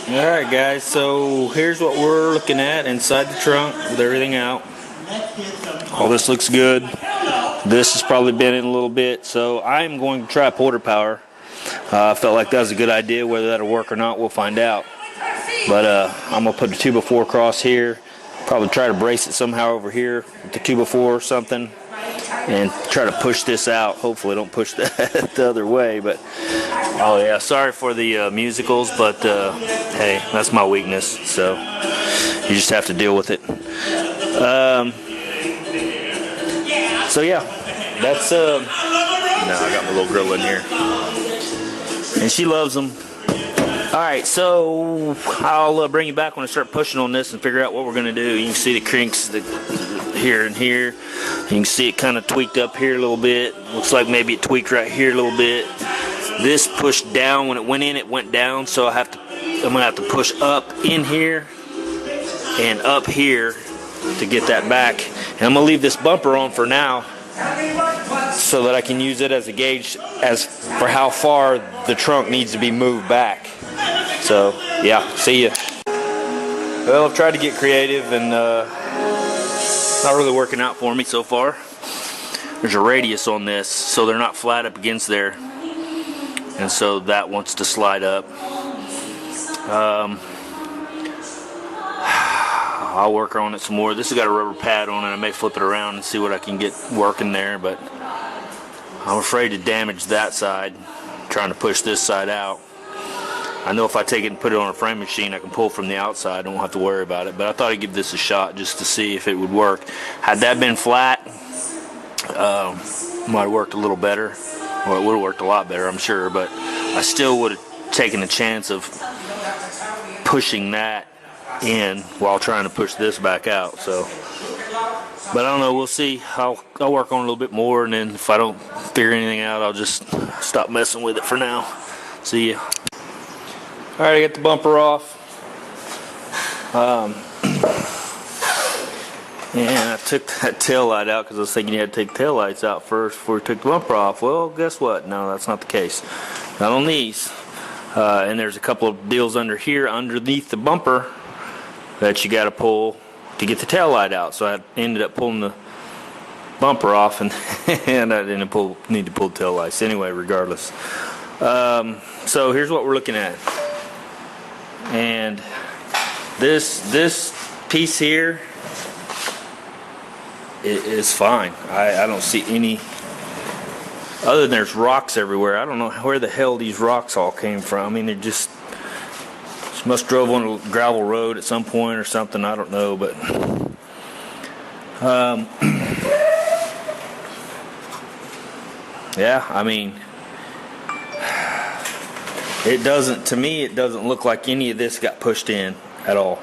Alright guys, so here's what we're looking at inside the trunk with everything out. All this looks good. This has probably been in a little bit, so I'm going to try Porter Power. I felt like that was a good idea. Whether that'll work or not, we'll find out. But I'm going to put the 2x4 across here, probably try to brace it somehow over here with the 2x4 or something, and try to push this out. Hopefully don't push that the other way, but oh yeah, sorry for the musicals, but hey, that's my weakness, so you just have to deal with it. So yeah, that's no, I got my little girl in here, and she loves them. Alright, so I'll bring you back when I start pushing on this and figure out what we're going to do. You can see the crinks here and here. You can see it kind of tweaked up here a little bit. Looks like maybe it tweaked right here a little bit. This pushed down. When it went in, it went down, so I'm going to have to push up in here and up here to get that back. And I'm going to leave this bumper on for now so that I can use it as a gauge as for how far the trunk needs to be moved back. So yeah, see ya. Well, I've tried to get creative, and not really working out for me so far. There's a radius on this, so they're not flat up against there, and so that wants to slide up. I'll work on it some more. This has got a rubber pad on it. I may flip it around and see what I can get working there, but I'm afraid to damage that side, trying to push this side out. I know if I take it and put it on a frame machine, I can pull from the outside. I don't have to worry about it. But I thought I'd give this a shot just to see if it would work. Had that been flat, might have worked a little better. Well, it would have worked a lot better, I'm sure. But I still would have taken a chance of pushing that in while trying to push this back out. So, but I don't know. We'll see. I'll work on it a little bit more, and then if I don't figure anything out, I'll just stop messing with it for now. See ya. Alright, I got the bumper off. And I took that tail light out because I was thinking you had to take tail lights out first before you took the bumper off. Well, guess what? No, that's not the case. Not on these. And there's a couple of deals under here underneath the bumper that you got to pull to get the tail light out. So I ended up pulling the bumper off, and, and I didn't need to pull the tail lights. Anyway, regardless. So here's what we're looking at. And this piece here is fine. I don't see any, other than there's rocks everywhere. I don't know where the hell these rocks all came from. I mean, they're just must drove on a gravel road at some point or something. I don't know, but yeah, I mean, it doesn't, to me, it doesn't look like any of this got pushed in at all.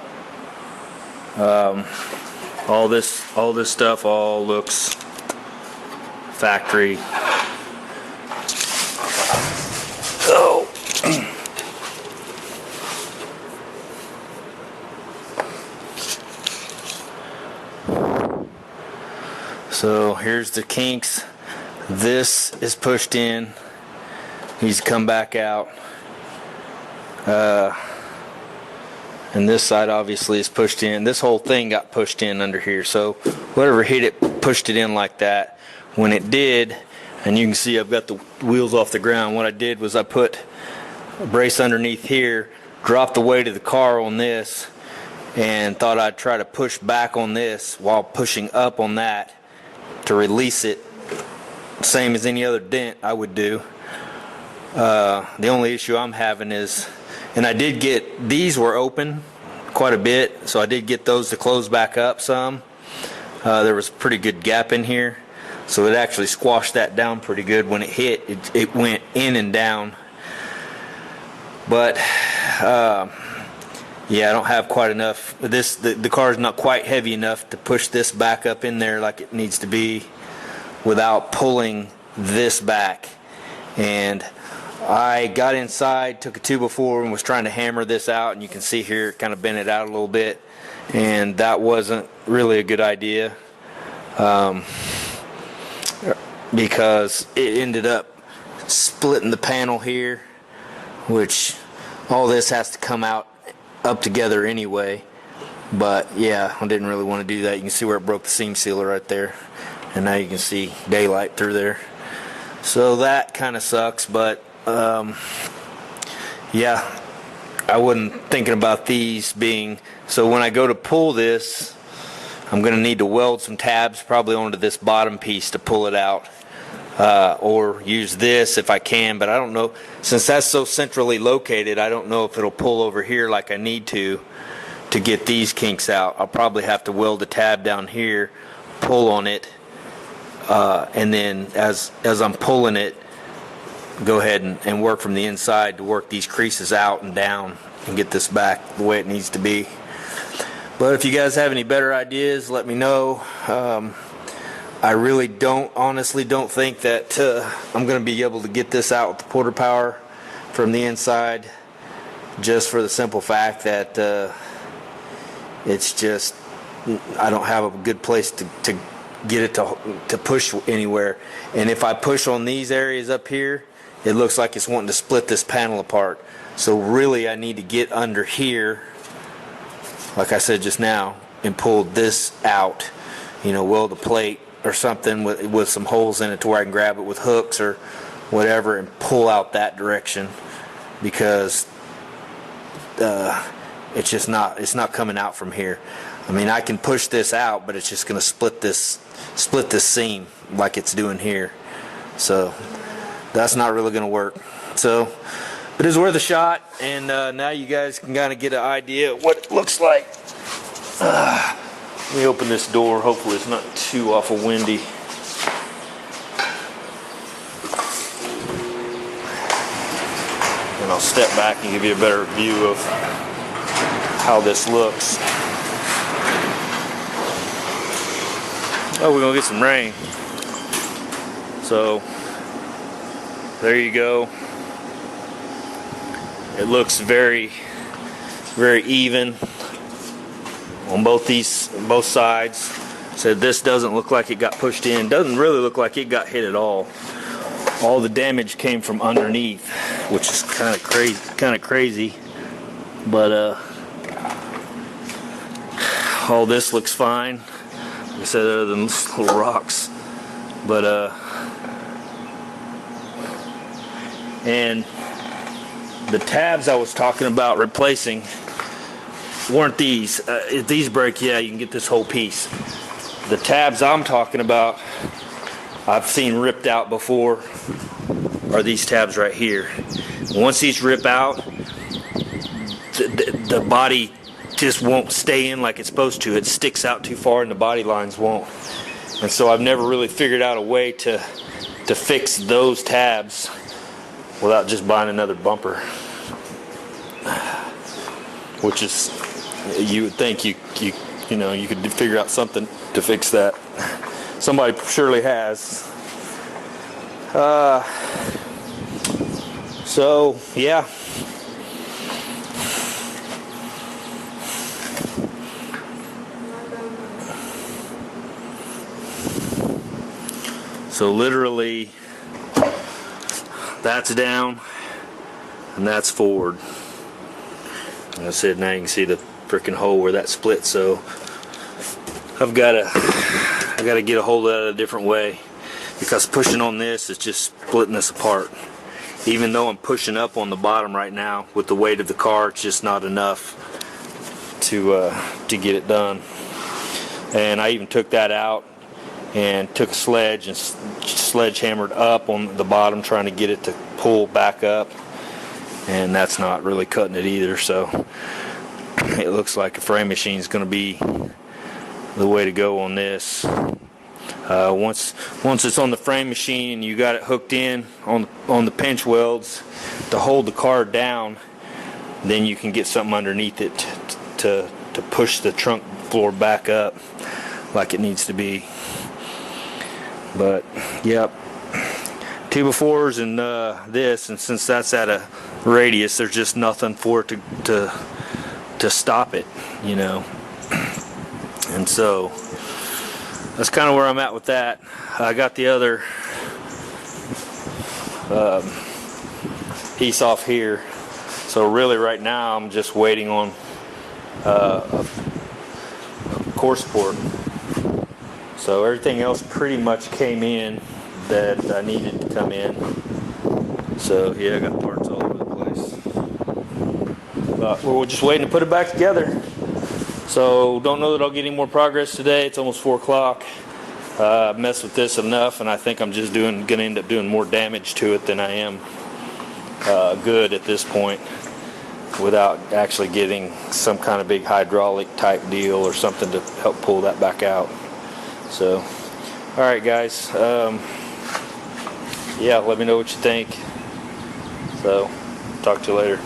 All this stuff all looks factory. Oh. So here's the kinks. This is pushed in. Needs to come back out. And this side obviously is pushed in. This whole thing got pushed in under here, so whatever hit it pushed it in like that. When it did, and you can see I've got the wheels off the ground, what I did was I put a brace underneath here, dropped the weight of the car on this, and thought I'd try to push back on this while pushing up on that to release it, same as any other dent I would do. The only issue I'm having is, and I did get, these were open quite a bit, so I did get those to close back up some. There was a pretty good gap in here, so it actually squashed that down pretty good. When it hit, it went in and down. But yeah, I don't have quite enough. The car is not quite heavy enough to push this back up in there like it needs to be without pulling this back. And I got inside, took a 2x4 and was trying to hammer this out, and you can see here it kind of bent it out a little bit, and that wasn't really a good idea because it ended up splitting the panel here, which all this has to come out up together anyway. But yeah, I didn't really want to do that. You can see where it broke the seam sealer right there, and now you can see daylight through there. So that kind of sucks, but yeah, I wasn't thinking about these being, so when I go to pull this, I'm going to need to weld some tabs probably onto this bottom piece to pull it out, or use this if I can, but I don't know, since that's so centrally located, I don't know if it'll pull over here like I need to get these kinks out. I'll probably have to weld a tab down here, pull on it, and then as I'm pulling it, go ahead and work from the inside to work these creases out and down and get this back the way it needs to be. But if you guys have any better ideas, let me know. I really honestly don't think that I'm going to be able to get this out with the Porter Power from the inside, just for the simple fact that it's just, I don't have a good place to get it to push anywhere. And if I push on these areas up here, it looks like it's wanting to split this panel apart. So really I need to get under here, like I said just now, and pull this out, weld a plate or something with some holes in it to where I can grab it with hooks or whatever and pull out that direction, because it's not coming out from here. I mean, I can push this out, but it's just going to split this seam like it's doing here. So that's not really going to work. So, but it's worth a shot, and now you guys can kind of get an idea of what it looks like. Let me open this door. Hopefully it's not too awful windy. And I'll step back and give you a better view of how this looks. Oh, we're gonna get some rain. So there you go. It looks very, very even on both sides. So this doesn't look like it got pushed in. Doesn't really look like it got hit at all. All the damage came from underneath, which is kind of crazy. But all this looks fine. Like I said, other than little rocks. But and the tabs I was talking about replacing weren't these. If these break, yeah, you can get this whole piece. The tabs I'm talking about, I've seen ripped out before, are these tabs right here. Once these rip out, the body just won't stay in like it's supposed to. It sticks out too far and the body lines won't. And so I've never really figured out a way to fix those tabs without just buying another bumper. Which is, you would think you could figure out something to fix that. Somebody surely has. So yeah. So literally, that's down and that's forward. Like I said, now you can see the freaking hole where that split. So I've got to get a hold of that a different way, because pushing on this is just splitting this apart. Even though I'm pushing up on the bottom right now with the weight of the car, it's just not enough to get it done. And I even took that out and took a sledge and sledgehammered up on the bottom, trying to get it to pull back up, and that's not really cutting it either. So it looks like a frame machine is going to be the way to go on this. Once it's on the frame machine and you got it hooked in on the pinch welds to hold the car down, then you can get something underneath it to push the trunk floor back up like it needs to be. But yep, 2x4s and this, and since that's at a radius, there's just nothing for it to stop it, and so that's kind of where I'm at with that. I got the other piece off here, so really right now I'm just waiting on core support. So everything else pretty much came in that I needed to come in. So yeah, I got parts all over the place. But we're just waiting to put it back together. So don't know that I'll get any more progress today. It's almost 4 o'clock. I've messed with this enough, and I think I'm just going to end up doing more damage to it than I am good at this point, without actually getting some kind of big hydraulic type deal or something to help pull that back out. So, all right, guys. Yeah, let me know what you think. So, talk to you later.